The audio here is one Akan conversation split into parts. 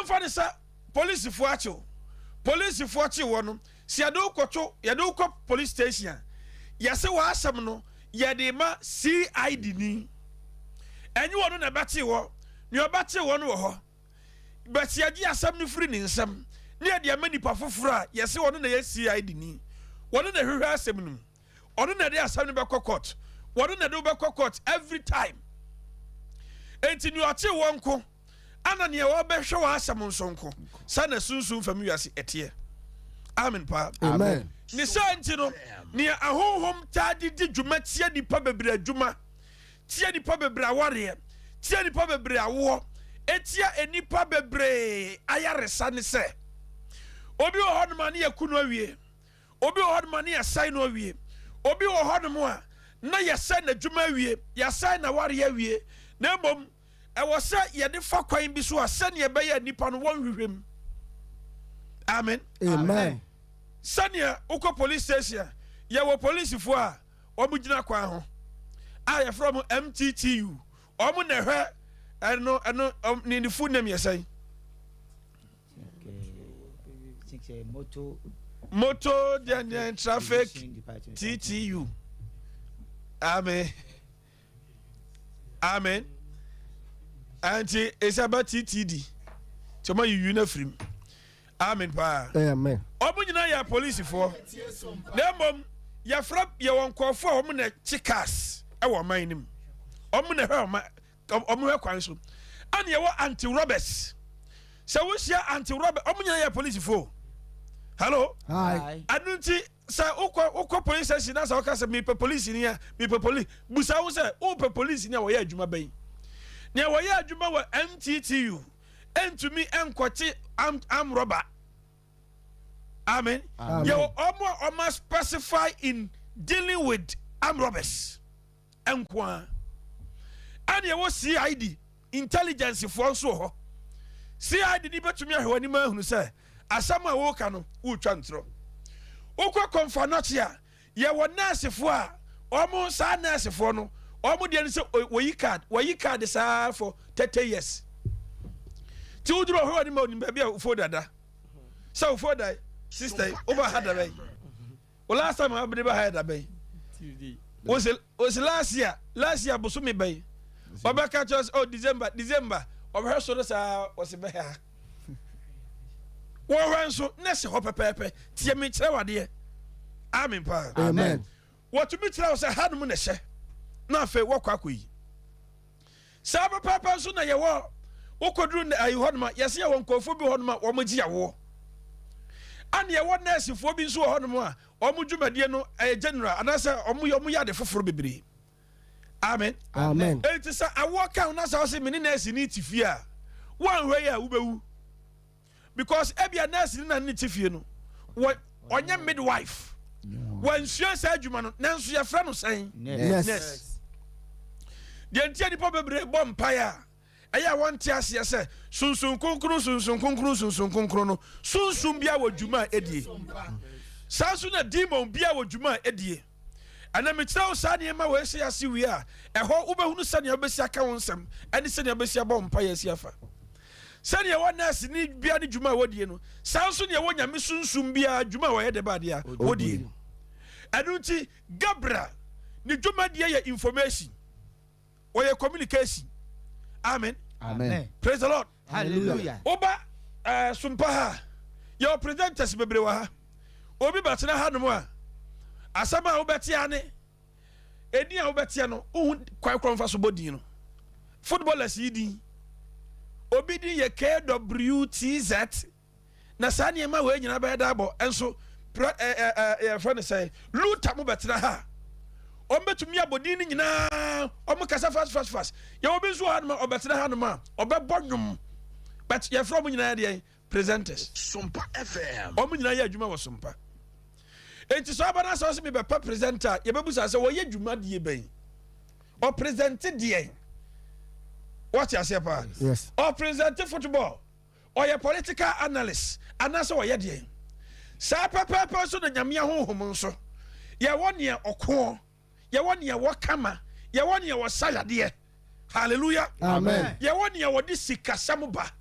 funny sir police fuacho wono si ado koto yado ko police station yase wa asem no yade ma CID ni enyi wono na bate wo ni obate wo no wo ho but yagi asem ni free ni nsem ni yade ama nipa foforo a yase wono na CID ni wono na hwehwe asem num ono na de asem ni be court wono na de be court every time enti ni ote wonko ana ne wo be hwe wa asem nsonko sana sunsun fami wiase etie amen pa amen ni santi no ni ahohom tadi di dwuma tie nipa bebre adwuma tie nipa bebre aware tie nipa bebre awo etia enipa bebre ayaresa ne se obi wo hodoma ne yakunu awie obi wo hodoma ne yasai no awie obi wo hodomo a na yasai na dwuma awie yasai na ware awie na mbom ewo se ye de fa kwan bi so a se ne be ya nipa no won hwehwem amen amen Sanya uko police station ya wo police fo a omu gina kwan ho a from MTTU omu na hwe eno ni fu nem yesai moto den traffic TTU amen anti esaba TTD toma yu na frim amen pa amen omu nyina ya police fo demom ya frap ya wonkofo omu na chikas e wo man nim omu na omu hwe kwan so an ye wo anti robbers se wo sia anti robber omu nyina ya police fo hello hi anunti sa ukọ police station na sa okase me police ni ya me police busa wo se o police ni a wo ya adwuma ban ni a wo ya adwuma wa MTTU entumi enkote am robber amen you almost specify in dealing with armed robbers enkwa and you CID intelligence for so ho CID ni betumi ahwani ma hunu say asama wo ka no wo twa ntro ukọ confirmation ye wo nurse fo a omo sa nurse fo no omo de ni say woyi card sa for 30 years ti uduro ho ni ma ni ba bia ufo dada so ufo dai sister over had away last time I believe I had away was last year busumi bay Baba catch us December over her so was be here wo so nese ho pepepe tie me kire wade amen pa amen what to me tell say had mu ne hye na fe wo kwakoyi sa pepepe so na ye wo okoduru na ayi hodoma yesi ye won kofo bi hodoma wo magi yawo an ye wo nurse fo bi nso hodoma a omu dwumadie no general anasa omu yade foforo bebre amen amen enti sa awo kan na sa o se mini nurse ni tifia wan hwe ya ubewu because ebia nurse ni na ni tifie no onye midwife wan sua sa adwuma no nanso ye fra no san yes de entia ni po bebre bom paya aya wonte ase se sunsun konkron no sunsun bia wodwuma edie sansu na demon bia wodwuma edie ana me tira osa ne ma we se ase wi a eho ubehunu sane obesi aka wonsem ene sane obesi abom pa yesi afa sane ye wona ase ni bia ne dwuma wodie no sansu ne wonya me sunsun bia dwuma wo ye de ba dia wodie anunti gabra ne dwuma dia ye information o ye communication amen amen praise the Lord hallelujah oba SOMPA ha your presenters bebre wa ha obi batena ha no mu a asama obetia ne edi a obetia no ohun kwan kronfa so bodin no footballers yi din obi din ye KWTZ na sane ma we nyina be da bo enso friend say luta mu betena ha ombetumi abodin ni nyina omukasa fast ye obi nso ha no obetena ha no ma obebodwum but ye from nyina de presenters SOMPA FM omu nyina ye adwuma wo SOMPA enti so abana so me be pa presenter ye bebusa se wo ye adwuma de ben o present de what you say pa yes o present football or ye political analyst anase wo ye de sa papa so na nyame honhom nso ye won ye oko ye won ye wakama ye won ye wasayade hallelujah amen ye won ye wodi sikasam ba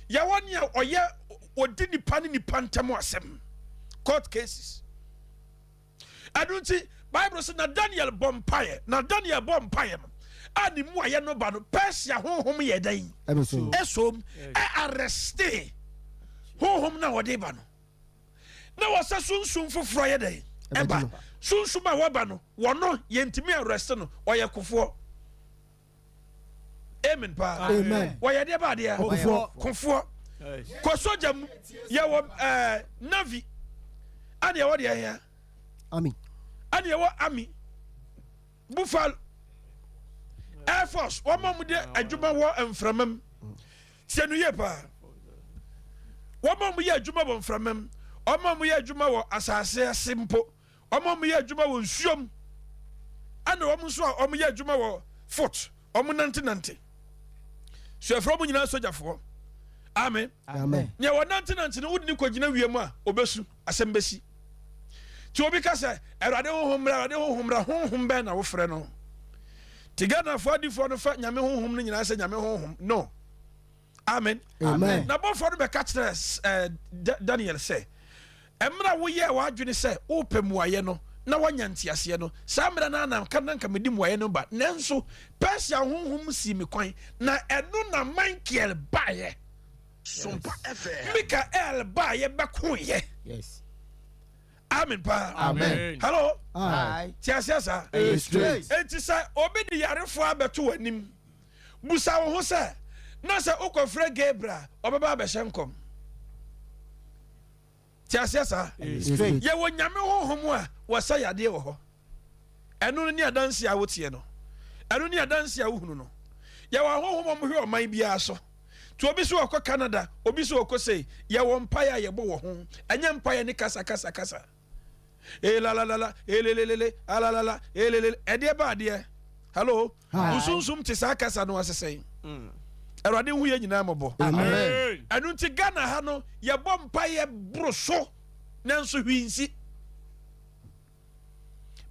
yɛwɔ nea ɔyɛ ɔdi nipa ne nipa ntam asɛm court cases ɛno nti bible sɛ na Daniel bɔ mpaeɛ no a ne mu ayɛ no ba no Persia honhom yɛ dan ɛsom arreste honhom na wɔde ba no na wɔsɛ sunsum foforɔ yɛ dan ɛba sunsum a wɔba no wɔno yɛntumi arreste no ɔyɛ kofoɔ amen pa wɔyɛ deɛ ba deɛ kofoɔ kɔ soja mu yɛwɔ navy ane yɛwɔ deɛ yɛ ane yɛwɔ army buffalo air force wɔma mu de adwuma wɔ mframam tiɛ no yɛ paa wɔma mu yɛ adwuma wɔ mframam wɔma mu yɛ adwuma wɔ asase ase mpo wɔma mu yɛ adwuma wɔ nsuom ana wɔn nso a wɔn yɛ adwuma wɔ fort wɔn nante suafra mu nyinaa sogyafoɔ amen nyɛ wɔ nante no wodi ne kɔgyina wiem a obesu asɛm bɛsi tí obi ka sɛ Awurade honhom bɛn na wofrɛ no ti Ghanafoɔ adifoɔ no fa nyame honhom no nyinaa sɛ nyame honhom no amen na bɔfoɔ no bɛka kyerɛ Daniel sɛ ɛmmerɛ woyɛ w'adwene sɛ wopɛ mmuayɛ no na wanya nteaseɛ no saa mmerɛ no ananka medi mmuayɛ no ba nanso Persia honhom sii me kwan na ɛno na Michael baeɛ SOMPA FM Mikael baeɛ bɛkoeɛ amen pa amen hello tiaseɛ saa enti sɛ obi de yarefoɔ abɛto w'anim busa wo ho sɛ na sɛ wokɔfrɛ Gabriel ɔbɛba abɛhyɛ nkɔm tiaseɛ saa yɛwɔ nyame honhom a wɔsɛ yadeɛ wɔ hɔ ɛno no ne adanse a wotie no ɛno ne adanse a wohunu no yɛwɔ honhom a mohwɛ ɔman biara so to obi so wɔkɔ Canada obi so wɔkɔ sei yɛwɔ mpaeɛ a yɛbɔ wɔ ho ɛnyɛ mpaeɛ ne kasa la elelele alalala elelele ɛdeɛ ba adeɛ hello usunsum te saa kasa no asesɛn Awurade hu yɛ nyinaa mɔbɔ amen ɛno nti Ghana ha no yɛbɔ mpaeɛ boro so nanso hwinsi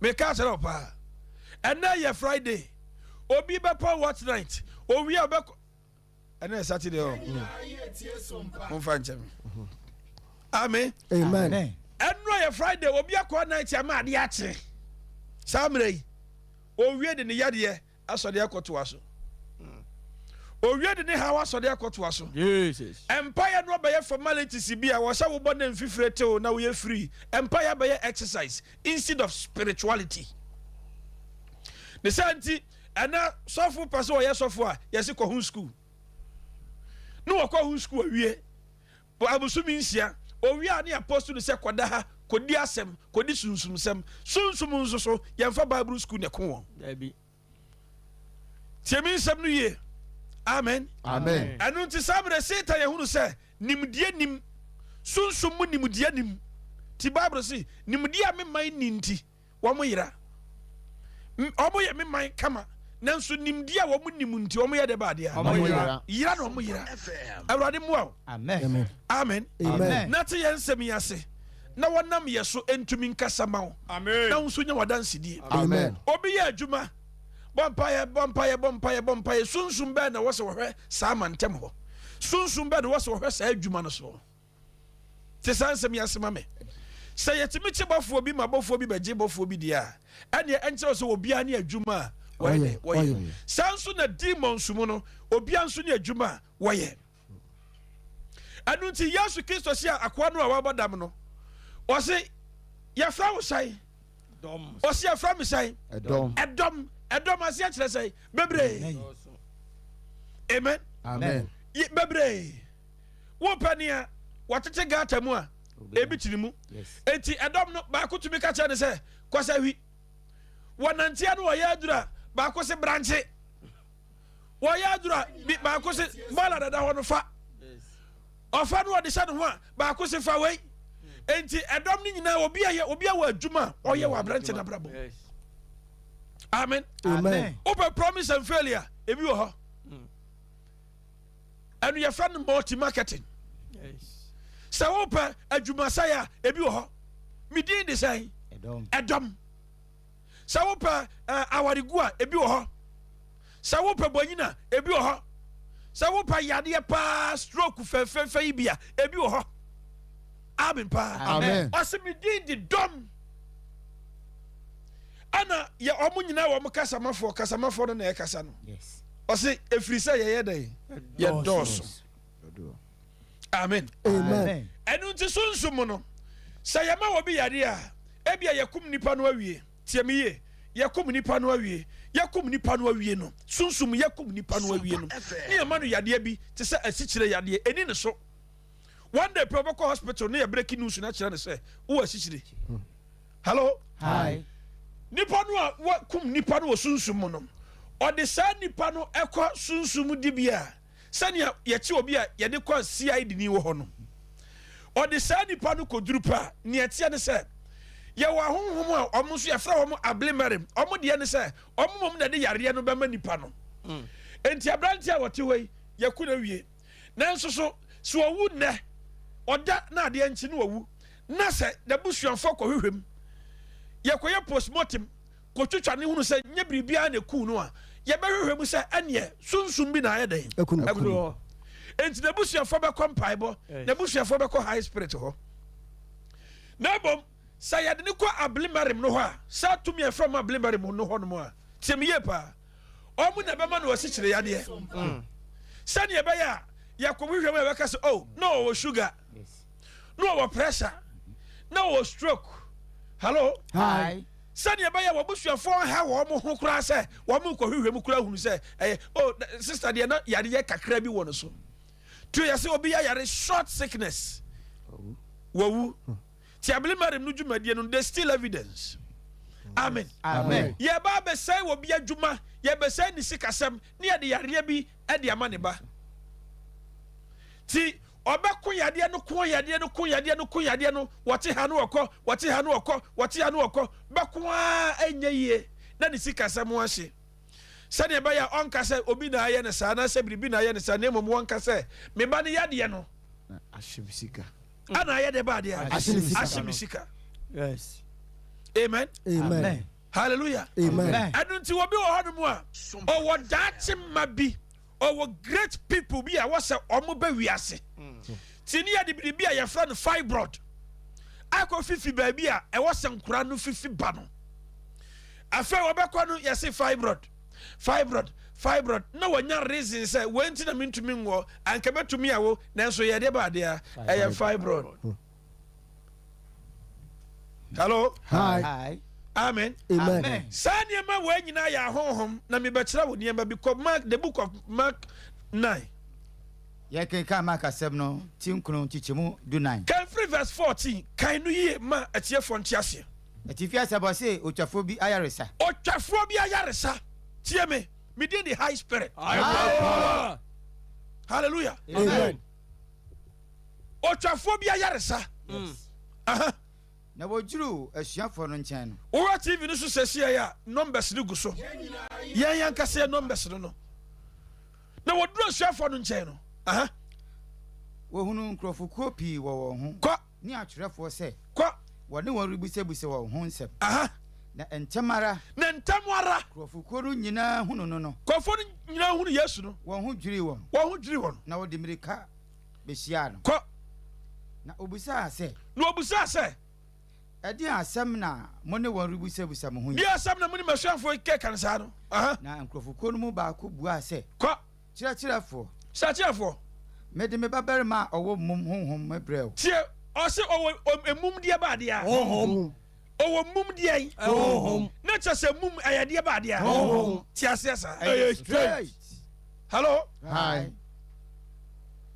meka kyerɛ paa ɛnɛ yɛ Friday obi bɛpɔ what night owi a bɛkɔ ɛnɛ Saturday momfa nkyɛm amen ɛno yɛ Friday obi akɔ night ama ade akye saa mmerɛ yi owie de ne yadeɛ asɔde akɔtoa so owie de ne hawa asɔde akɔtoa so empire no bɛyɛ formalities bi a wɔsɛ wobɔ na mfifire tew na woyɛ free empire bɛyɛ exercise instead of spirituality ne sɛ nti ɛna sɔfo pɛ sɛ ɔyɛ sɔfo a yɛse kɔ ho school ne wɔkɔ ho school awie abosumi nsia owie a ne apostle sɛ kɔda ha kɔdi asɛm kɔdi sunsumsɛm sunsum nso so yɛmfa Bible school ne ko wɔn tiemi nsɛm no yie amen ɛno nti saa berɛ Satan yɛhunu sɛ nimdeɛ nim sunsum mu nimdeɛ nim ti Bible si nimdeɛ a memman ni nti wɔn yera wɔn yɛ memman kama nanso nimdeɛ a wɔn nim nti wɔn yɛ de baadeɛ yera na wɔn yera Awurade mmoa amen na te yɛn nsɛm yi ase na wɔnam yɛ so ntumi nkasa ma wo na wo nso nya wadansedie obi yɛ adwuma bɔmpaeɛ sunsum bɛɛ na wɔsɛ wɔhwɛ saa mantam hɔ sunsum bɛɛ na wɔsɛ wɔhwɛ saa adwuma no so te saa nsɛm yi ase ma me sɛ yɛtumi kye bɔfoɔ bi ma bɔfoɔ bi bɛgye bɔfoɔ bi deɛ a ɛneɛ ɛnkyerɛ sɛ obiara ne adwuma a wɔyɛ saa nso na demons mu no obiara nso ne adwuma a wɔyɛ ɛno nti Yesu Kristo si a akoa no a wɔabɔ dam no ɔse yɛfra wo sɛe ɔse yɛfra me sɛe ɛdɔm ase akyerɛ sɛe bebree amen bebree wopɛ ne a wɔtete gata mu a ebi tiri mu enti ɛdɔm no baako tumi ka kyerɛ ne sɛ kɔsɛ hwi wɔnantea no wɔyɛ adura baako se branche wɔyɛ adura baako se bɔɔla dada hɔ no fa ɔfa no wɔde hyɛ ne ho a baako se fa wei enti ɛdɔm no nyinaa obi a wɔ adwuma a ɔyɛ wɔ aberante no abrabɔ amen wopɛ promise and failure ebi wɔ hɔ ɛno yɛfrɛ no multi marketing sɛ wopɛ adwumasɛe a ebi wɔ hɔ medin de sɛn ɛdɔm sɛ wopɛ awaregu a ebi wɔ hɔ sɛ wopɛ bɔnyina ebi wɔ hɔ sɛ wopa yadeɛ paa stroke fɛfɛɛfɛ yi bia ebi wɔ hɔ amen paa Amen. ɔsɛ me din di dɔm ana yɛ ɔmo nyinaa wɔ mo kasamafoɔ no na ɛkasa no Yes. ɔsɛ ɛfiri sɛ yɛyɛ dɛn yɛdɔɔso amen Amen. ɛno nti sunsum no sɛ yɛma wɔ bi yadeɛ a ebia yɛkum nipa no awie tie me yie yɛkum nipa no awie yɛkum nipa no awie no sunsum yɛkum nipa no awie no ne yɛma no yadeɛ bi te sɛ asikyire yadeɛ ɛni ne so one day pɛ wobɛkɔ hospital ne yɛ breaking news no akyerɛ no sɛ wowɔ asikyire hallo Hi. nipa no a wakum nipa no wɔ sunsum mu no ɔde saa nipa no ɛkɔ sunsum di bi a sɛnea yɛkye obi a yɛde kɔ CID ni wɔ hɔ no ɔde saa nipa no kɔduru pa nea ɛteɛ ne sɛ yɛwɔ ahohom a ɔmo nso yɛfrɛ wɔn ablemerem ɔmo deɛ ne sɛ ɔmo mom na de yareɛ no bɛma nipa no enti aberante a wɔte hɔ yi yɛku na wie nanso so sɛ ɔwu nnɛ ɔda na adeɛ nkyi no wawu na sɛ n'abusuafoɔ kɔhwehwɛm yɛkɔyɛ postmortem kɔtwitwa ne hunu sɛ nyɛ biribiara na ɛkuu no a yɛbɛhwehwɛ mu sɛ ɛneɛ sunsum bi na ayɛ dɛn Ɛku no, ɛgu hɔ enti n'abusuafoɔ bɛkɔ mpaebɔ n'abusuafoɔ bɛkɔ high spirit hɔ na mmom sɛ yɛde ne kɔ ablemerem no hɔ a saa tumi a ɛfrɛ mu ablemerem no hɔ nom a tie me yie paa ɔmo na ɛbɛma no wɔsikyire yadeɛ sɛdeɛ ɛbɛyɛ a yɛkɔhwehwɛ mu a yɛbɛka sɛ oh na ɔwɔ sugar Yes. na ɔwɔ pressure na ɔwɔ stroke hallo Hi. sɛdeɛ ɛbɛyɛ wɔ busuafoɔ ha wɔ ɔmo ho koraa sɛ wɔn nkɔhwehwɛ mu koraa hunu sɛ ɛyɛ oh sister deɛ na yareɛ kakra bi wɔ no so to yɛ sɛ obi yare short sickness wawu ti ablemerem no dwumadie no there's still evidence amen Amen. yɛba abɛsɛe wɔ bi adwuma yɛbɛsɛe ne sikasɛm ne yɛde yareɛ bi ɛde ama ne ba ti ɔbɛko yadeɛ no ko yadeɛ no ko yadeɛ no ko yadeɛ no wɔte ha no wɔkɔ wɔte ha no wɔkɔ wɔte ha no wɔkɔ bɛko a ɛnyɛ yie na ne sikasɛm ahye sɛdeɛ ɛbɛyɛ a ɔnka sɛ obi na ayɛ ne saa na sɛ biribi na ayɛ ne saa na mmom wɔnka sɛ me ba ne yadeɛ no Ahyem sika. ana ayɛ de ba adeɛ Ahye ne sika. ahye me sika Yes. amen Amen. hallelujah Amen. ɛno nti wɔbi wɔ hɔ nom a ɔwɔ daakye ma bi ɔwɔ great people bi a wɔsɛ ɔmo bɛ wiase ti ne yɛde biribi a yɛfrɛ no fibroid akɔ fifi baabi a ɛwɔ sɛ nkora no fifi ba no afei wɔbɛkɔ no yɛse fibroid na wɔnya reason sɛ wɔnti na mentumi nwɔ anka bɛtumi awo nanso yɛde ba adeɛ a ɛyɛ fibroid hallo Hi. Hi. amen Amen. saa nneɛma wɔ nyinaa yɛ ahohom na mebɛkyerɛ wo nneɛma bi kɔ mark the book of mark 9 Yɛkenka Mark asɛm no tinkunu kyikyɛmu 19. kan firi verse 14 kan no yie ma atiefoɔ nte aseɛ Atifi asɛm ɔse otwafoɔ bi ayaresa. ɔtwafoɔ bi ayaresa tie me medin de high spirit hallelujah Amen. ɔtwafoɔ bi ayaresa aha Na wɔdwuru asuafoɔ no nkyɛn no. wowɔ tv no so sɛsiɛ a numbers no gu so yɛn yɛnkasɛ numbers no no na wɔduru asuafoɔ no nkyɛn no aha Wɔhunu nkurɔfokuo pii wɔ wɔn ho. kɔ Ne atwerɛfoɔ sɛ kɔ wɔne wɔn rebisabisa wɔn ho nsɛm. aha Na ntɛm ara na ntam ara nkurɔfokuo no nyinaa hunu no. kɔfoɔ no nyinaa hunu yesu no Wɔn ho dwirii wɔn. wɔn ho dwiri wɔn Na wɔde mmirika behyiaa no. kɔ Na obisaa sɛ na wɔbusaa sɛ ɛdeɛn asɛm na mo ne wɔn rebisabisa mo ho yi. deɛ asɛm na mo ne m'asuafoɔ kɛka no saa no aha Na nkurɔfokuo no mu baako buaa sɛ kɔ kyerɛkyerɛfoɔ sakyeafoɔ mede me babarima a ɔwɔ mmom honhom brɛ wo. tie ɔse ɔwɔ emumdeɛ baadeɛ a Honhom. ɔwɔ mumdeɛ Honhom. na kyɛ sɛ mum ɛyɛdeɛ baadeɛ a Honhom. te aseɛ saa Ɛyɛ straight. hallo Hi.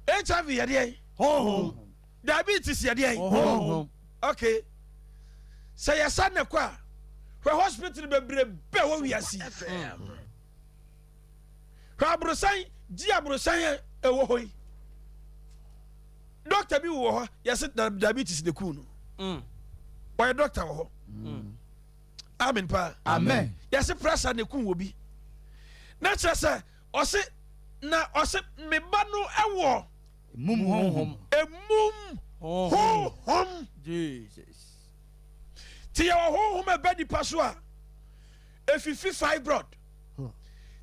hiv yɛdeɛ Honhom. diabetes yɛdeɛ Honhom. okay sɛ yɛsa ne kɔ a hwɛ hospital bebrebe wɔ wiase hwɛ aborosan gye aborosan ɛwɔ hɔ yi doctor bi wɔ hɔ yɛse diabetes de kuu no wɔyɛ doctor wɔ hɔ amen paa Amen. yɛse pressure ne kuu wɔ bi na kyerɛ sɛ ɔse na ɔse me ba no ɛwɔ Mmom honhom. emum honhom Jesus. ti yɛwɔ honhom ɛbɛ nipa so a efifi fibroid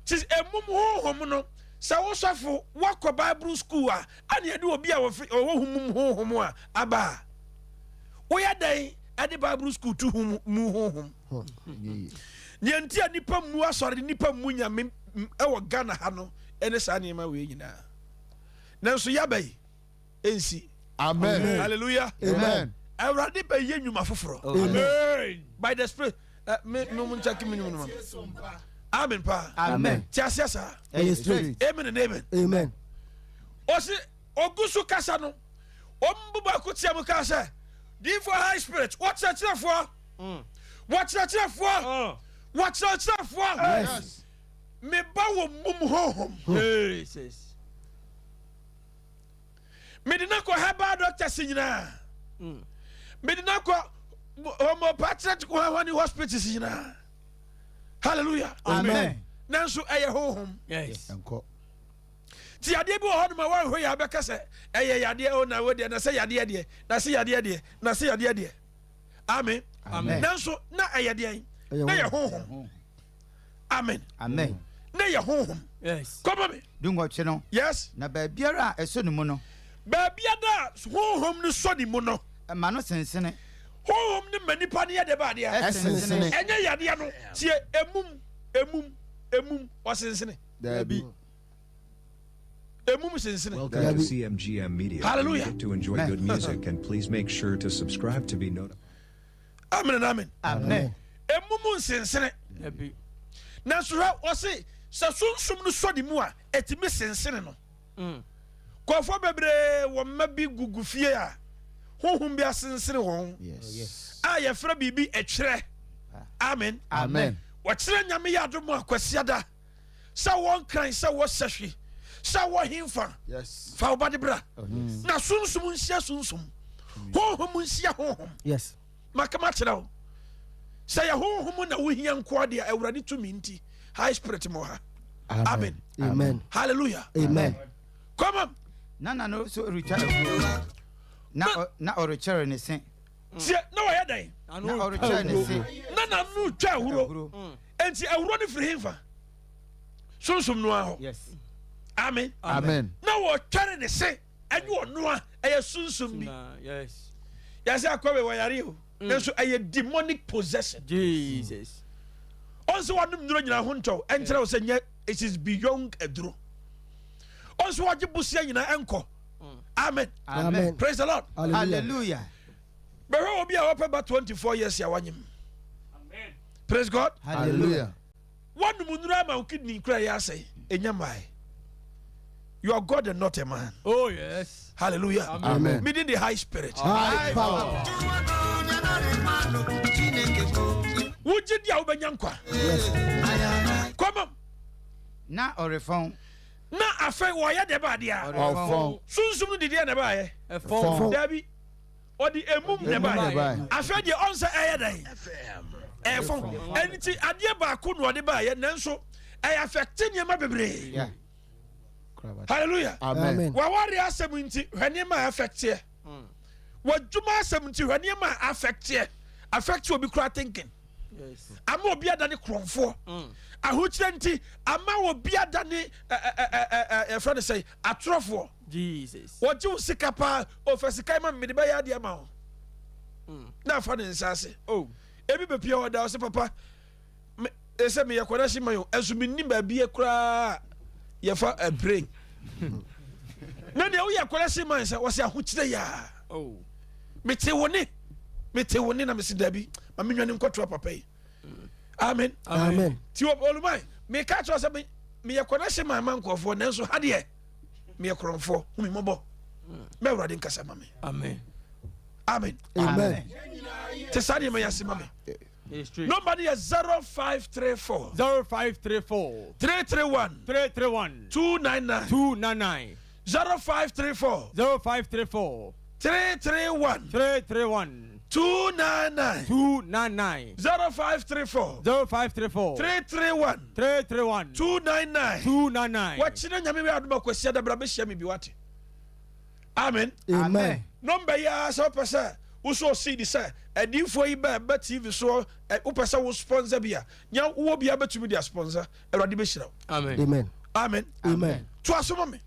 ti emum honhom no Sa wo sofo wakọ Bible school a ane ade obi a wo humum honhom a aba. Wo ya dan ade Bible school tu humum honhom. Nyanti a nipa mu asore nipa mu nyame e Ghana ha no ene sa ne ma we nyina. Nanso ya bai ensi. Amen. Hallelujah. Amen. Awurade ba ye nnwuma foforo. Amen. By the spirit me check me. Amen pa. Amen. Tiasia sa. Straight. Amen and amen. Amen. Osi ogusu kasa no. Ombuba ko tia mu kasa. Di for high spirit. What's that for? What's that for? What's that for? Yes. Me ba wo mum honhom. Jesus. Me dina ko herbal doctor sinyina. Me dina ko homeopathic ko wani hospital sinyina. Hallelujah. Amen. Nanso eye honhom. Yes. Enko. Ti ade bi ho ma wan ho ya be kase eye yade o na wode na se yade de na se yade de na se yade de. Amen. Amen. Nanso na eye de na ye honhom. Amen. Amen. Na ye honhom. Yes. Come on me. Dungo cheno. Yes. Na ba biara eso ne mu no. Ba biada honhom ni so ni mu no. Ma no sensene. Honhom ni manipa ne yade ba de. Sensene. Enye yade no tie emum osensene. Dabi. Emum sensene. Welcome to CMGM Media. Hallelujah. To enjoy good music, and please make sure to subscribe to be notified. Amen and amen. Amen. Emum sensene. Happy. Nanso ha wose sa sunsum no so di mu a etimi sensene no. Kofo bebre wo mabi gugufie a honhom bi asensene won. Yes. A ye fra bibi etwere. Amen. Amen. Wɔkyerɛ nyame yɛ adom akwasiada sɛ wɔn kran sɛ wɔsɛhwe sɛ wɔhemfa Yes. fa wo bade bra na sunsum nhyia sunsum honhom nhyia honhom Yes. makama kyerɛ wo sɛ yɛ honhom na wohia nkoa deɛ awurade tumi nti high spirit mo ha. Amen. Amen. Hallelujah. Amen. Come on. Nana no so richard na orichere ne se. Tie na wɔyɛ dan Na orichere ne se. na nanu twa ahuro enti ahuro ne firi hemfa sunsum no aho. Yes. Amen. Amen. Na wɔtware ne se ɛne ɔnoa ɛyɛ sunsum bi. Yes. Yɛsɛ akɔbɛ wɔyare o nanso ɛyɛ demonic possession. Jesus. Ɔnso wanom nnuro nyina ho ntɔw ɛnkyerɛ wo sɛ nyɛ it is beyond aduro. Ɔnso wagye busia nyina ɛnkɔ. Amen. Amen. Praise the Lord. Hallelujah. Bɛhwɛ obi a wɔpɛ ba 24 years ya wanyem. Praise God. Hallelujah. Wanom nnuro ama wo kidney kura yɛ asɛe ɛnya mae. You are God and not a man. Oh yes. Hallelujah. Amen. Meaning the high spirit. High power. Wogye di a wobɛnya nkwa. Yes. Come on. Na orifon. Na afei wɔyɛ de ba adeɛ a. Ọfọn. Sunsum no didiɛ na baayɛ. A Phone. phone. Dabi. Ɔde emum na Emum na baayɛ. baayɛ. Afei deɛ ɔnsa ɛyɛ dɛn. Ɛfɔn. Ɛnti adeɛ baako na ɔde baayɛ nanso ɛyɛ affect nneɛma bebree. Yeah. Hallelujah. Amen. Wawari asɛm nti hwɛ nneɛma a affecteɛ. Wadwuma asɛm nti hwɛ nneɛma a affecteɛ. Affect obi kura thinking. Yes. Ama obi adane krɔnfoɔ. Ahokyerɛ nti ama obi adane ɛfrɛ no sɛ atorɔfoɔ. Jesus. Wɔgye wo sika paa ɔfa sika ma mmede bɛyɛ adeɛ ma wo na afa ne nsa ase. Oh. Ebi bɛpia wɔ da wo sɛ papa ɛsɛ meyɛ kɔda hye ma yo ɛso mennim baabie koraa yɛfa brain na deɛ woyɛ kɔda hye ma sɛ wɔsɛ ahokyerɛ yɛa Oh. mete wo ne na mese dabi ma menwane nkɔtoa papa yi. Amen. Amen. Ti olumai meka kyerɛ sɛ meyɛ kɔda hye ma ma nkɔfoɔ nanso ha deɛ meyɛ korɔmfoɔ humi mmɔbɔ mɛ awurade nkasa ma me. Amen. Amen. Amen. Te saa deɛ mɛyɛ ase ma me. It's true. Nobody is 0534 0534 331 331 299 299 0534 0534 331 331 299 299 0534 0534 331 331 299 299. wɔkyerɛ nyame wɛ adom akwasia da bra bɛhyia me bi wate. Amen. Amen. Number ya sɛ wopɛ sɛ wosɔ seed sɛ adiifoɔ yi bɛ TV so wopɛ sɛ wo sponsor bi a nya wowɔ bia bɛtumi de a sponsor awurade bɛhyira wo. Amen. Amen. amen Amen. to asoma me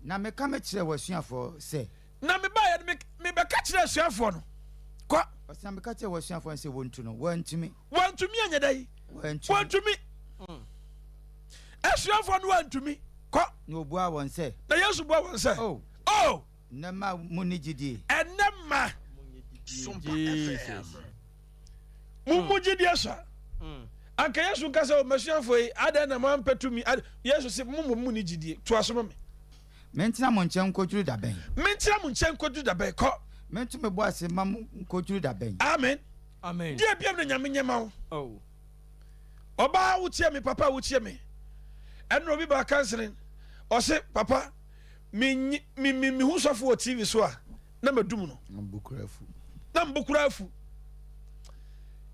na meka me kyerɛ wasuafoɔ sɛ na me ba ya me bɛka kyerɛ asuafoɔ no kwa ɔsɛ meka kyerɛ wasuafoɔ sɛ wɔntu no wɔntumi wantumi anya dai wantumi asuafoɔ no wantumi kwa na obua wɔn sɛ na yesu bua wɔn sɛ oh oh nnɛma mu ne gyidie ɛnɛ ma Jesus. mu gyidie so anka yesu nka sɛ ɔmasuafoɔ yi adɛn na moampɛ tumi yesu sɛ mu ne gyidie to asoma me mentena mo nkyɛn nkɔdwuru da bɛn mentira mo nkyɛn kɔdu da bɛn kɔ mento me bɔ ase ma mo nkɔdwuru da bɛn amen Amen. deɛ biam na nyame nyɛma wo Oh. ɔbaa wotie me papa wotie me ɛnna obi ba kansere ɔse papa mehu sɔfo wɔ tv so a na madum no na mbokura afu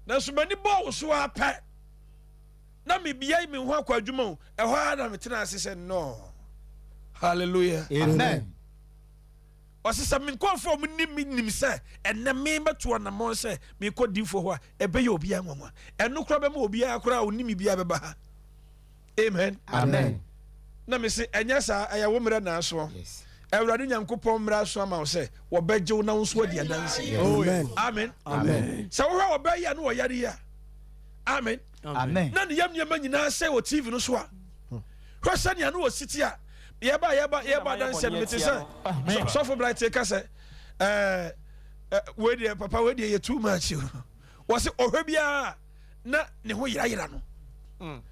na so m'ani bɔ wo so a pɛ na mebia me ho akɔ adwuma o ɛhɔ a na metena ase sɛ no hallelujah amen ɔse sɛ me nkɔɔfoɔ mu nim sɛ ɛnɛ me bɛto anammɔn sɛ meekɔ difo hɔ a ɛbɛyɛ obiaa nwanwa ɛno kora bɛma obiaa koraa ɔnim biaa bɛba ha amen amen na me se ɛnyɛ saa ɛyɛ wo mmerɛ naasoɔ yes awurade nyankopɔn mmara so ama wo sɛ wɔbɛgye wo na wo nso adi adanse Amen. amen Amen. sɛ wohwɛ wɔbɛyɛ a ne wɔyare yi a amen amen na ne yam nneɛma nyinaa sɛ wɔ tv no so a hwɛ sɛnea ne wɔ siti a yɛba danseɛ no mete sɛ sɔfo bra te ka sɛ weideɛ papa weideɛ yɛ too much o wɔ se ɔhwɛ biara na ne ho yerayera no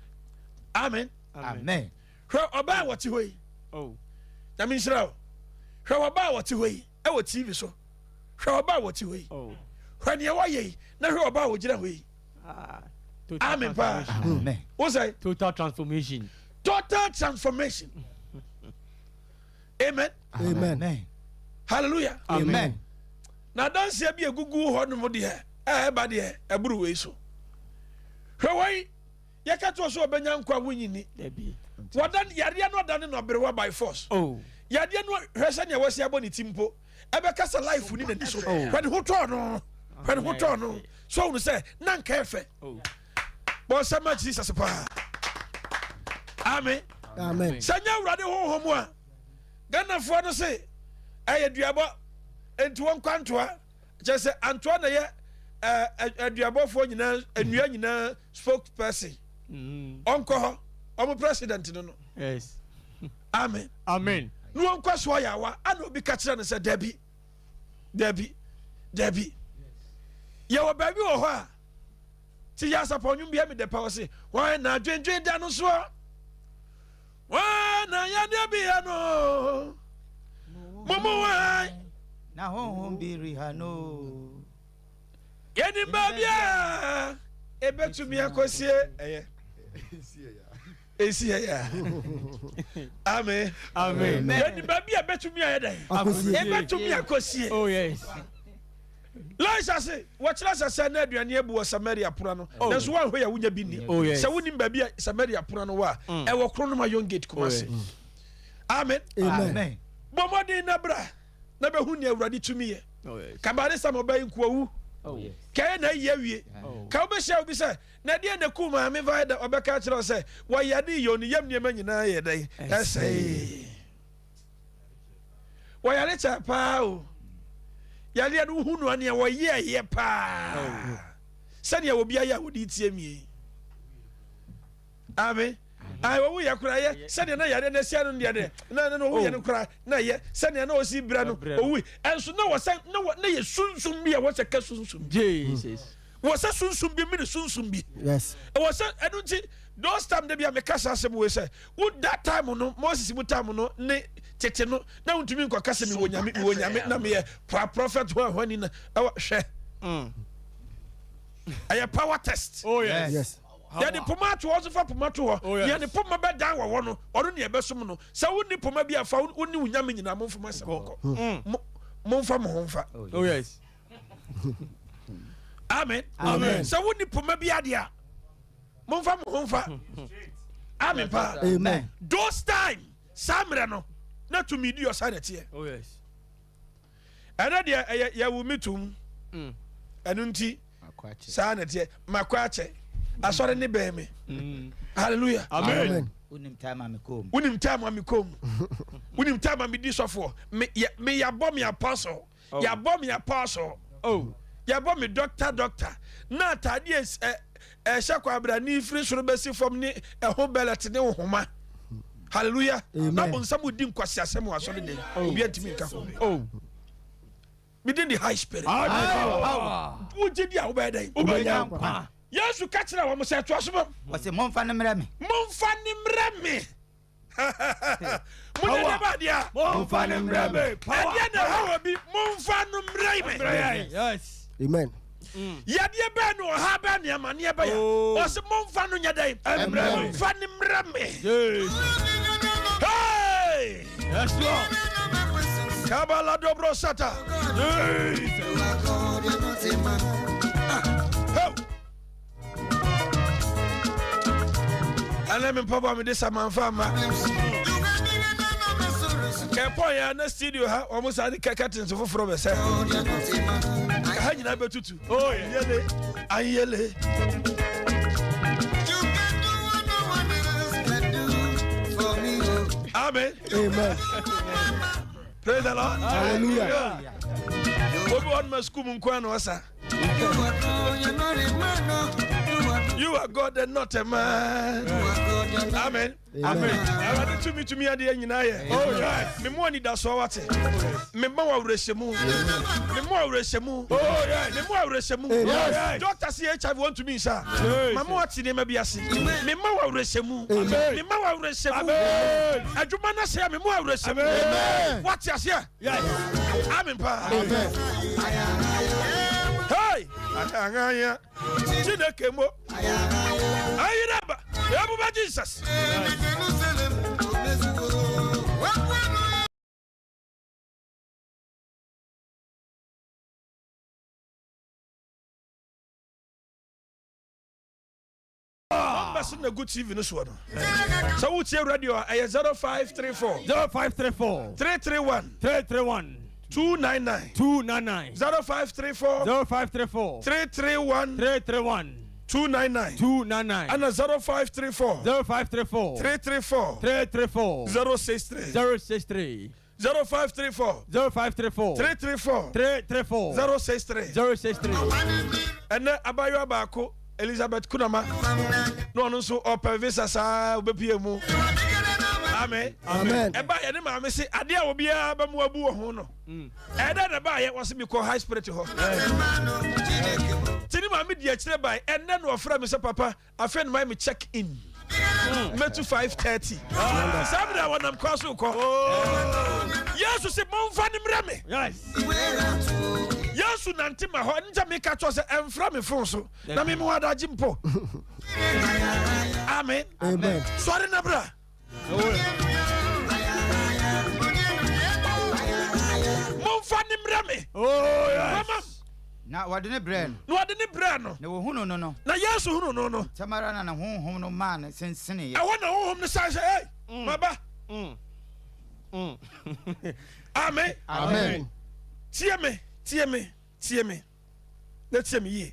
amen amen hwɛ ɔbaa a wɔte hɔ yi Oh. na menhyira wo hwɛ wɔbaa a wɔte hɔ yi ɛwɔ tv so hwɛ ɔbaa a wɔte hɔ yi Oh. hwɛ neɛ wɔyɛ yi na hwɛ ɔbaa a wɔgyina hɔ yi Ah. Total Amen, pa. transformation. amen wo sɛ Total transformation. total transformation amen amen hallelujah amen na danseɛ bi egugu hɔ nom deɛ ɛba deɛ ɛburu wei so hwɛ wɔyi yɛka to so ɔbɛnya nkwa wonyini Debbie. wɔda yareɛ no ɔda ne nɔberewa by force Oh. yadeɛ no hwɛ sɛnea wɔasi abɔ ne ti mpo ɛbɛkasa life ni n'ani so hwɛ ne ho tɔɔ no hwɛ ne ho tɔɔ no so wonu sɛ na nka ɛfɛ Oh. bɔnsɛm a jesus paa amen Amen. sɛ nyɛ awurade honhom a ghanafoɔ no se ɛyɛ duabɔ enti wɔnkwa ntoa kyerɛ sɛ antoa na yɛ aduabɔfoɔ nyinaa nnua nyinaa spokesperson ɔnkɔ hɔ ɔmo president no no Yes. amen Amen. na wɔnkɔ so ɔyɛ awa ana obi ka kyerɛ no sɛ dabi yɛwɔ baabi wɔ hɔ a ti yɛ asapɔnwom bia mede pa wɔ se wɔn na adwendwen da no soɔ wɔn na yɛdeɛ bia no momo wɔn na honhom bi riha no yɛni baabi a ebɛtumi akɔsie ɛyɛ esi ɛyɛ amen Amen. yɛni baabi a ebɛtumi ayɛ dɛ Akɔsie. ebɛtumi akɔsie Oh yes. laisa se wɔkyerɛ sɛ sɛ na aduane abu wɔ samaria pora no nanso woanhwɛ yɛ wonya bi nni Oh, yes. sɛ wonim baabi a samaria pora no wɔ a ɛwɔ kronoma yon gate kumase amen amen bɔ mmɔden na bra na bɛhu nea awurade tumi yɛ Oh yes. kabade sam ɔbɛyi nkoawu Oh. kaɛ na ayi awie ka wobɛhyia wo bi sɛ na deɛ na ku maame va da ɔbɛka kyerɛ wo sɛ wɔyɛ ade yɛ ɔne yam nneɛma nyinaa yɛ dɛn ɛsɛe wɔyare kyɛ paa o yareɛ no wohu noa nea wɔyɛɛyɛ paa sɛdeɛ wɔbi ayɛ a wode tie mie amen wɔwo yɛ kora yɛ sɛdeɛ na yareɛ no asia no deɛ dɛ na wɔwo yɛ no kora na yɛ sɛdeɛ na ɔsi bra no ɔwui ɛnso na yɛ sunsum bi a wɔsɛ ka sunsum Jesus. wɔ sɛ sunsum bi mene sunsum bi Yes. ɛwɔ sɛ ɛno nti those time da bi a meka sa asɛm wei sɛ wo that time no moses mu time no ne tete no na wontumi nkɔka sɛ mewɔ nyame na meyɛ prophet hɔ ahɔni na ɛwɔ hwɛ ɛyɛ power test Oh yes. Yes. yɛde poma ato hɔ so fa poma to hɔ Oh, yes. yɛde poma bɛdan wɔ hɔ no ɔno ne yɛbɛsom no sɛ wonni poma bi afa wonni wo nyame nyinaa momfom asɛm nkɔ momfa mo ho mfa Oh yes. amen Amen. sɛ wonni poma bi adeɛ a momfa mo ho mfa amen paa Amen. those time saa mmerɛ no na tumi di ɔsa ne teɛ Oh yes. ɛnɛ deɛ ɛyɛ yɛwo me tom ɛno nti saa ne teɛ makɔ akyɛ asɔre ne bɛn me hallelujah Amen. Amen. Unim time I'm come. Unim time I'm come. Unim time I'm this for. Me ya bomb me apostle. Ya bomb me apostle. Oh. Ya bomb me doctor. Na tadies shakwa abra ni free so besi from ni ho bellet ne homa. Hallelujah. Na bon samu dim kwasi asem waso de den. Obi antimi nka ho. Oh. Within the high spirit. Who did you obey? Obey. Yes, you catch that one. Say to us, What's a month and me? Monfani mreme. Munabadia. Monfani mreme. Power. Monfani mreme. Yes. Amen. Yadia bano haba ni amania ba ya. What's a monfani nyadai? Monfani mreme. Hey. Yes, Lord. Kabala dobro sata. And let me papa me this man fama. Kepo ya na studio ha almost any curtains for from say. Ha nyina betutu. Oh yele. Ayele. Amen. Amen. Praise the Lord. Hallelujah. Obi on my school nkwa na wasa. You are God and not a man. Amen. Amen. I want to me at the end. Oh, yes. Me money that's all what. Me more resemu. Me more resemu. Oh, yeah. Me more resemu. Doctor see HIV want to me, sir. My more today maybe I see. Me more resemu. Me more resemu. Ajumana say me more resemu. What you say? Yes. Amen. Amen. Hey. Ayangaya. Chinekemo. Ayiraba. Yabuba Jesus. Numbers in the good TV this one. So what's your radio? 0534 0534 331 331 299 299 0534 0534 331 331 299 299 and 0534 0534 334 334 063 063 0534 0534 334 334 063 063 and abayo abako Elizabeth Kunama no so open visa sa obepie Amen. Amen. Eba ye ne ma me se ade a obi a ba mu abu ho no. Eda na ba ye was me call high spirit ho. Tini ma me di akire ba enne no ofra me se papa afen my me check in. Me to 5:30. Sabra wonam kwa so ko. Yesu se monfa ni mreme. Yes. Yesu nanti ma ho nja me ka cho se emfra me fon so. Na me mu adaji mpo. Amen. Amen. Sorry na bra. Monfani mreme. Oh yes. Mama. Na wadene brand. No adene bra no. Na wo hunu no. Na Yesu hunu no. Tamara na honhom no man sensene ye. I want to home the size hey. Baba. Amen. Amen. Tie me. Let's see me ye.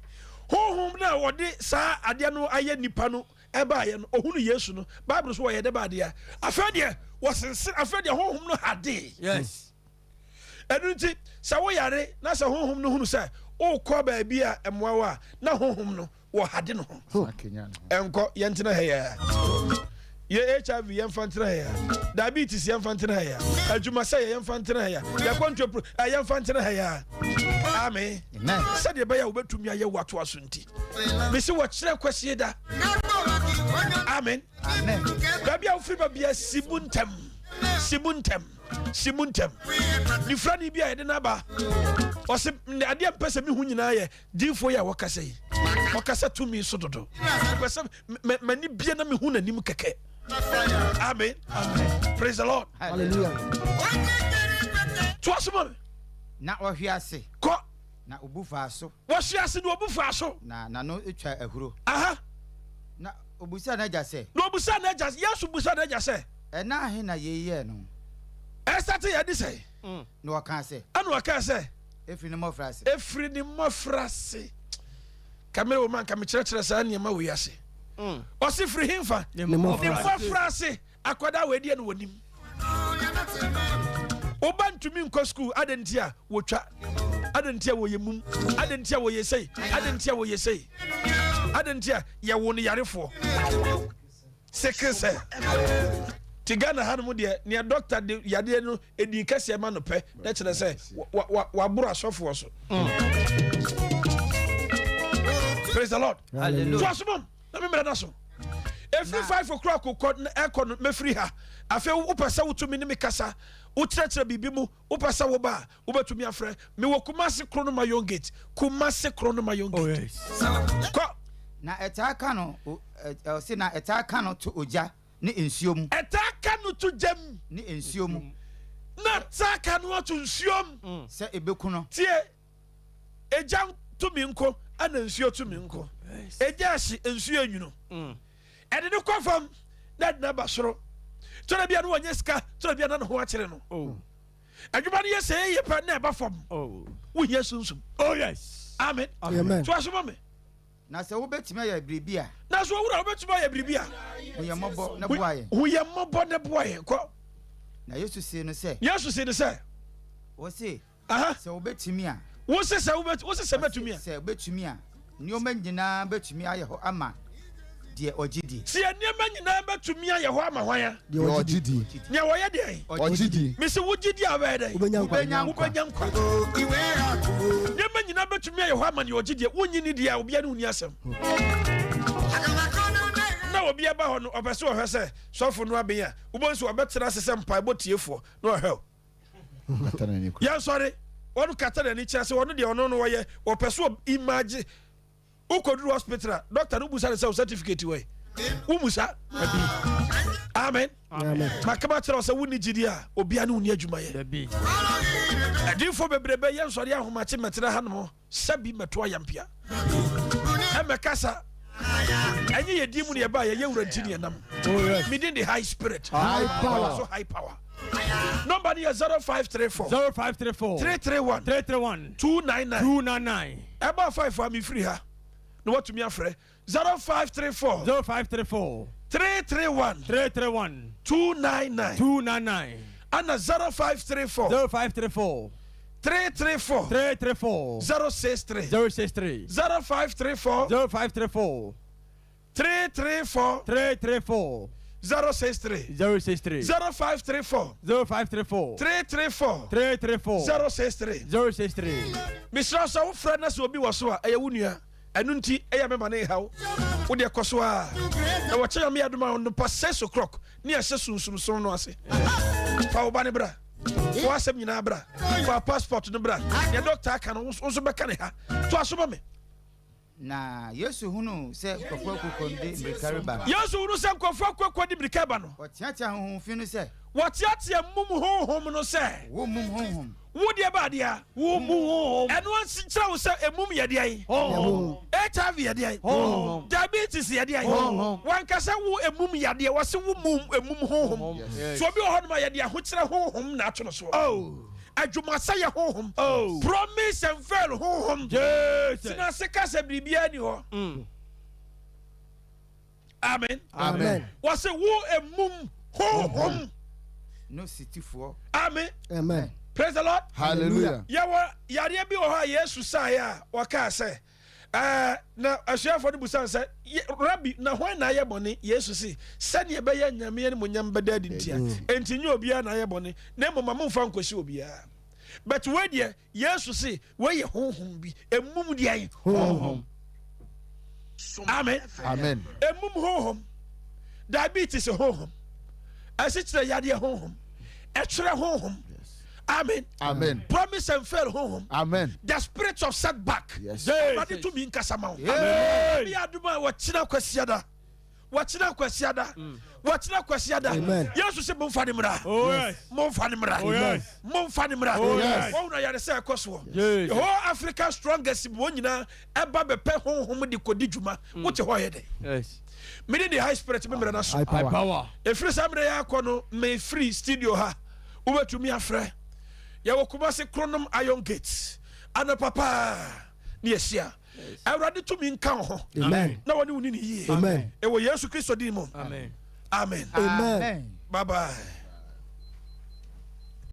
Home na wode sa ade no aye nipa no eba ye no ohunu Yesu no. Bible so ye de ba de a. Afade was afade home no hade. Yes. Enunti sa wo yare na sa home no hunu say o ko ba bia emwa wa na home no wo hade no ho. Enko ye ntena he ya. Ye HIV ye mfantena he ya. Diabetes ye mfantena he ya. Adwuma say ye mfantena he ya. Ya kontrol ye mfantena he ya. Amen. Amen. Said ye ba ya obetumi aye wato aso nti. Me se wo kire kwase da. Amen. Amen. Baby a free baby sibuntem. Ni frani bia ye de na ba. O se ade pese me hu nyina ye difo ya wakasa yi. Wakasa to me so dodo. Pese mani bia na me hu nanim keke. Amen. Amen. Praise the Lord. Hallelujah. Twasmo. Na ohwiase. Ko Na obufa so. wohwiase no obufa so. Na no etwa ahuro. Aha. Na obusa na jase. No obusa na jase. Yesu busa na jase. Na he na ye no. Estate ya di say. No waka say. Anu waka say. Efri ni mofrase. Efri ni mofrase. Kamera wo man kam kire sa niam we ase. ɔsi firi himfa ne mmɔfra ase akwadaa wɔ edi no wɔ nim oba ntumi nkɔ school adantia wotwa adantia wɔ yɛ mum adantia wɔ yɛ sei adantia wɔ yɛ sei adantia yɛ wo no yarefoɔ sekese tigana hanom deɛ nea doctor de yadeɛ no edi kɛseɛ ma no pɛ na kyerɛ sɛ waboro asɔfoɔ so praise the Lord hallelujah to asomom na me mmerɛ na so every 5 o'clock ko na ɛkɔ no mefiri ha afei wopɛ sɛ wotumi ne me kasa wokyerɛkyerɛ biribi mu wopɛ sɛ wo ba wobɛtumi afrɛ mewɔ kumase koro no ma yon gate kumase koro no ma yon gate kɔ na ɛtaa ka no ɔse na ɛtaa ka no to ogya ne nsuo mu ɛtaa ka no to gyam ne nsuo mu na taa ka no to nsuo mu sɛ ɛbɛku no tie egya tumi nko ana nsuo tumi nko egya ahye nsuo enwuno ɛde ne kɔ fam na de naba soro tɔrɔ bia no wɔnyɛ sika tɔrɔ bia na ne ho akyere no adwuma no yɛ sɛ yɛ pɛ na ɛba fam wohia sunsum amen to asoma me na sɛ wobɛtumi ayɛ biribi a na so wowura wobɛtumi ayɛ biribi a woyɛ mmɔbɔ na boa yɛn woyɛ mmɔbɔ ne boa yɛn kɔ na yesu see no sɛ yesu se ne sɛ wɔ se aha sɛ wobɛtumi a wo se sɛ mɛtumi a sɛ wobɛtumi a nneɔma nyinaa bɛtumi ayɛ hɔ ama deɛ ɔgye di sɛ nneɛma nyinaa bɛtumi ayɛ hɔ ama hwan a deɛ ɔgye di nea wɔyɛ deɛ ɔgye di mese wogye di a wobɛyɛ dɛn wobɛnya nkwa wobɛnya nkwa nneɛma nyinaa bɛtumi ayɛ hɔ ama nea ɔgye deɛ wonyi ne deɛ a obia ne wonni asɛm na obi aba hɔ no ɔpɛ sɛ ɔhwɛ sɛ sɔfo no abɛn a wobɛhu sɛ ɔbɛtena ase sɛ mpaebɔ tiefoɔ na ɔhwɛ yɛnsɔre ɔno kata n'ani kyerɛ sɛ ɔno deɛ ɔno no wɔyɛ ɔpɛ so imagye wokɔduru hospital a doctor no busa ne sɛ wo certificate wɔ womusa amen makama kyerɛ wo sɛ wonni gyidi a obia ne wonni adwumayɛ adinfoɔ bebrebe yɛ nsɔre ahomakye mɛtena ha nom sɛbi mɛtoa yampia ɛmɛkasa ɛnyɛ yɛ di mu ne yɛba yɛyɛ wura nti ne yɛnam medin de high spirit so high power number ni 0534 331 299 ɛba 5 a mefiri ha na watumi afrɛ 0534 331 299 ana 0534 334 063 0534 334 063 0534 334 063 misra so wo frɛ na sɛ obi wɔ so a ɛyɛ wo nua ɛno nti ɛyɛ mɛma ne haw wo deɛ kɔ so a na wɔkyɛ me adoma no pa 6 o'clock ne ɛhyɛ sunsumson no ase fa wo ba ne bra wo asɛm nyinaa bra fa passport no bra ne doctor aka no wo nso bɛka ne ha to asoma me na yesu hunu sɛ nkɔfoɔ akokɔnde mmirika reba yesu hunu sɛ nkɔfoɔ akokɔnde mmirika reba no ɔteatea honhomfi no sɛ wɔteatea mum honhom no sɛ wo mum honhom wo deɛ baadeɛ wo mu honhom ɛno kyerɛ wo sɛ emum yɛ deɛ HIV yɛ deɛ diabetes yɛ deɛ wankasa wo emum yɛ deɛ wɔse wo mum emum honhom so obi wɔ hɔ no ma yɛ deɛ ahokyerɛ honhom na ato no so adwumasa yɛ honhom promise and fail honhom sina se kasa biribia ni hɔ amen wɔse wo emum honhom no sitifoɔ amen praise the Lord hallelujah yɛwɔ yareɛ bi wɔ hɔ a yesu saeɛ a wɔkaa sɛ na asuafoɔ no busan sɛ rabi na hwan na ayɛ bɔne yesu se sɛdeɛ ɛbɛyɛ nyame ne monyam bɛda adi ntia enti nyɛ obiara na ayɛ bɔne na mmom momfa nkɔsi obiara but wei deɛ yesu se wɔyɛ honhom bi emum deɛ honhom amen emum honhom diabetes honhom ɛsikyerɛ yadeɛ honhom ɛtwerɛ honhom amen promise and fail honhom the spirit of setback bade to me nkasa ma wo amen bi aduma wɔkyena kwasiada yesu se momfa ne mra momfa ne mra wɔn na yare sɛ ɛkɔ so the whole Africa strongest wɔn nyinaa ɛba bɛpɛ honhom de kɔdi dwuma wote hɔ yɛ dɛ mede de high spirit me mra na so high power efiri sa mra yɛ akɔ no me free studio ha wobɛtumi afrɛ yɛwɔ kumase kronom iron gate ana papa ne yɛsia awurade tumi nka wo ho Amen. na wɔne wo ni ne yie Amen. ɛwɔ yesu kristo din mu Amen. amen Amen. bye bye